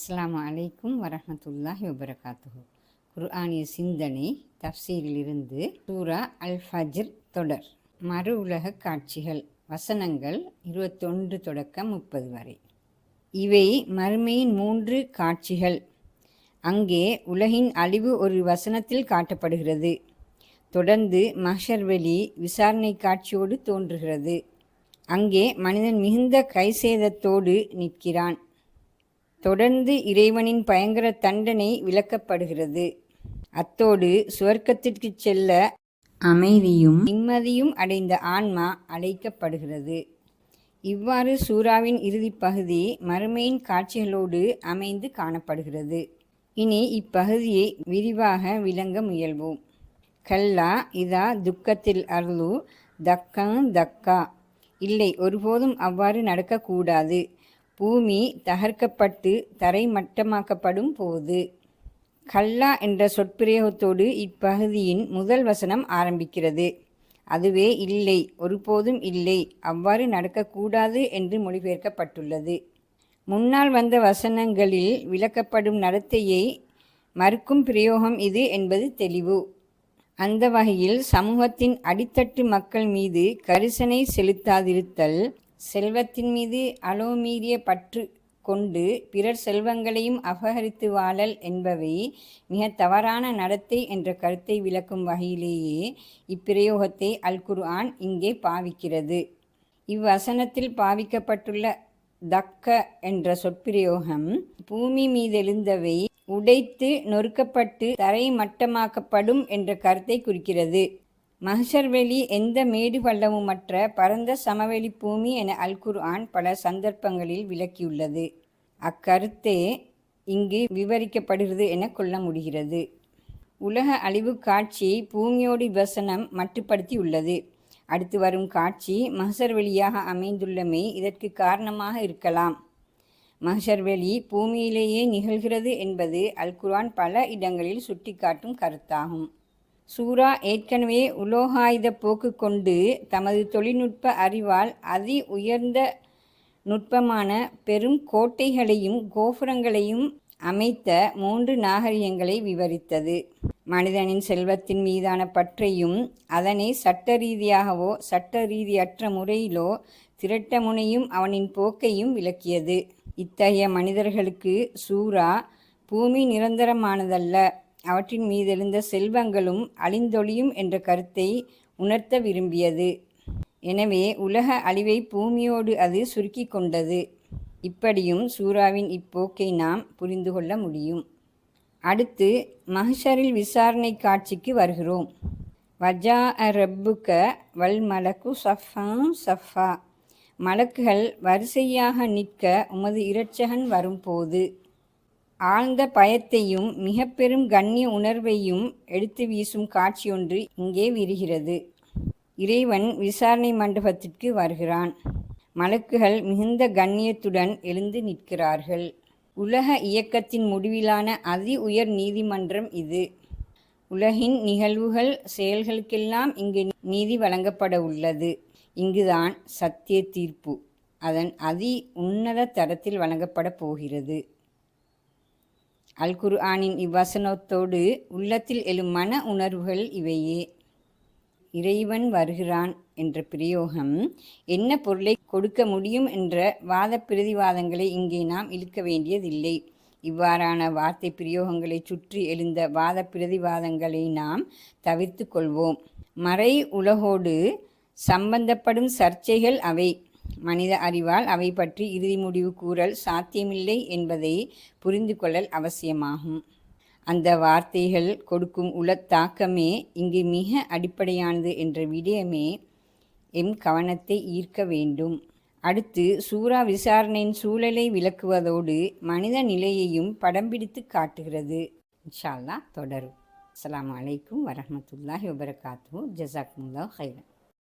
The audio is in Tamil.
அஸ்ஸலாமு அலைக்கும் வரஹ்மத்துல்லாஹி வபரகாத்துஹு. குர்ஆனிய சிந்தனை தஃப்சீரிலிருந்து சூரா அல் ஃபஜ்ர் தொடர். மறு உலக காட்சிகள். வசனங்கள் 21 தொடக்கம் 30 வரை. இவை மறுமையின் 3 காட்சிகள். அங்கே உலகின் அழிவு ஒரு வசனத்தில் காட்டப்படுகிறது. தொடர்ந்து மஹ்ஷர் வெளி விசாரணை காட்சியோடு தோன்றுகிறது. அங்கே மனிதன் மிகுந்த கைசேதத்தோடு நிற்கிறான். தொடர்ந்து இறைவனின் பயங்கர தண்டனை விளக்கப்படுகிறது. அத்தோடு சுவர்க்கத்திற்கு செல்ல அமைதியும் நிம்மதியும் அடைந்த ஆன்மா அழைக்கப்படுகிறது. இவ்வாறு சூராவின் இறுதிப் பகுதி மறுமையின் காட்சிகளோடு அமைந்து காணப்படுகிறது. இனி இப்பகுதியை விரிவாக விளங்க முயல்வோம். கல்லா இதா துக்கத்தில் அருளு தக்கா. இல்லை, ஒருபோதும் அவ்வாறு நடக்கக்கூடாது. பூமி தகர்க்கப்பட்டு தரை மட்டமாக்கப்படும் போது. கல்லா என்ற சொற்பிரயோகத்தோடு இப்பகுதியின் முதல் வசனம் ஆரம்பிக்கிறது. அதுவே இல்லை, ஒருபோதும் இல்லை, அவ்வாறு நடக்கக்கூடாது என்று மொழிபெயர்க்கப்பட்டுள்ளது. முன்னால் வந்த வசனங்களில் விளக்கப்படும் நடத்தையை மறுக்கும் பிரயோகம் இது என்பது தெளிவு. அந்த வகையில் சமூகத்தின் அடித்தட்டு மக்கள் மீது கரிசனை செலுத்தாதிருத்தல், செல்வத்தின் மீது அளவுமீறிய பற்று கொண்டு பிறர் செல்வங்களையும் அபகரித்து வாழல் என்பவை மிக தவறான நடத்தை என்ற கருத்தை விளக்கும் வகையிலேயே இப்பிரயோகத்தை அல் குர்ஆன் இங்கே பாவிக்கிறது. இவ்வசனத்தில் பாவிக்கப்பட்டுள்ள தக்க என்ற சொற்பிரயோகம் பூமி மீதெழுந்தவை உடைத்து நொறுக்கப்பட்டு தரை மட்டமாக்கப்படும் என்ற கருத்தை குறிக்கிறது. மஹ்ஷர் வெளி எந்த மேடு பள்ளமுமற்ற பரந்த சமவெளி பூமி என அல் குர்ஆன் பல சந்தர்ப்பங்களில் விளக்கியுள்ளது. அக்கருத்தே இங்கு விவரிக்கப்படுகிறது என கொள்ள முடிகிறது. உலக அழிவு காட்சியை பூமியோடு இவ்வசனம் மட்டுப்படுத்தியுள்ளது. அடுத்து வரும் காட்சி மஹ்ஷர் வெளியாக அமைந்துள்ளமை இதற்கு காரணமாக இருக்கலாம். மஹ்ஷர் வெளி பூமியிலேயே நிகழ்கிறது என்பது அல் குர்ஆன் பல இடங்களில் சுட்டிக்காட்டும் கருத்தாகும். சூரா ஏற்கனவே உலோகாயுத போக்கு கொண்டு தமது தொழில்நுட்ப அறிவால் அதி உயர்ந்த நுட்பமான பெரும் கோட்டைகளையும் கோபுரங்களையும் அமைத்த 3 நாகரிகங்களை விவரித்தது. மனிதனின் செல்வத்தின் மீதான பற்றையும் அதனை சட்ட ரீதியாகவோ சட்ட ரீதியற்ற முறையிலோ திரட்ட முனையும் அவனின் போக்கையும் விளக்கியது. இத்தகைய மனிதர்களுக்கு சூரா பூமி நிரந்தரமானதல்ல, அவற்றின் மீதெழுந்த செல்வங்களும் அழிந்தொழியும் என்ற கருத்தை உணர்த்த விரும்பியது. எனவே உலக அழிவை பூமியோடு அது சுருக்கி கொண்டது. இப்படியும் சூராவின் இப்போக்கை நாம் புரிந்து கொள்ள முடியும். அடுத்து மஹ்ஷரில் விசாரணை காட்சிக்கு வருகிறோம். வஜா ரப்புக வல் மலக்கு சஃபான் சஃபா. மலக்குகள் வரிசையாக நிற்க உமது இரட்சகன் வரும்போது. ஆழ்ந்த பயத்தையும் மிக பெரும் கண்ணிய உணர்வையும் எடுத்து வீசும் காட்சியொன்று இங்கே விரிகிறது. இறைவன் விசாரணை மண்டபத்திற்கு வருகிறான். மலக்குகள் மிகுந்த கண்ணியத்துடன் எழுந்து நிற்கிறார்கள். உலக இயக்கத்தின் முடிவிலான அதி உயர் நீதிமன்றம் இது. உலகின் நிகழ்வுகள் செயல்களுக்கெல்லாம் இங்கு நீதி வழங்கப்பட உள்ளது. இங்குதான் சத்திய தீர்ப்பு அதன் அதி உன்னத தரத்தில் வழங்கப்பட போகிறது. அல் குர்ஆனின் இவ்வசனத்தோடு உள்ளத்தில் எழும் மன உணர்வுகள் இவையே. இறைவன் வருகிறான் என்ற பிரயோகம் என்ன பொருளை கொடுக்க முடியும் என்ற வாத பிரதிவாதங்களை இங்கே நாம் இழுக்க வேண்டியதில்லை. இவ்வாறான வார்த்தை பிரயோகங்களை சுற்றி எழுந்த வாத பிரதிவாதங்களை நாம் தவிர்த்து கொள்வோம். மறை உலகோடு சம்பந்தப்படும் சர்ச்சைகள் அவை. மனித அறிவால் அவை பற்றி இறுதி முடிவு கூறல் சாத்தியமில்லை என்பதை புரிந்து கொள்ளல் அவசியமாகும். அந்த வார்த்தைகள் கொடுக்கும் உளத்தாக்கமே இங்கு மிக அடிப்படையானது என்ற விடயமே எம் கவனத்தை ஈர்க்க வேண்டும். அடுத்து சூரா விசாரணையின் சூழலை விளக்குவதோடு மனித நிலையையும் படம் பிடித்து காட்டுகிறது. இன்ஷா அல்லாஹ் தொடரும். அஸ்ஸலாமு அலைக்கும் வரஹ்மத்துல்லாஹி வபரகாத்துஹு. ஜஸாக்குமுல்லாஹ் ஹைரன்.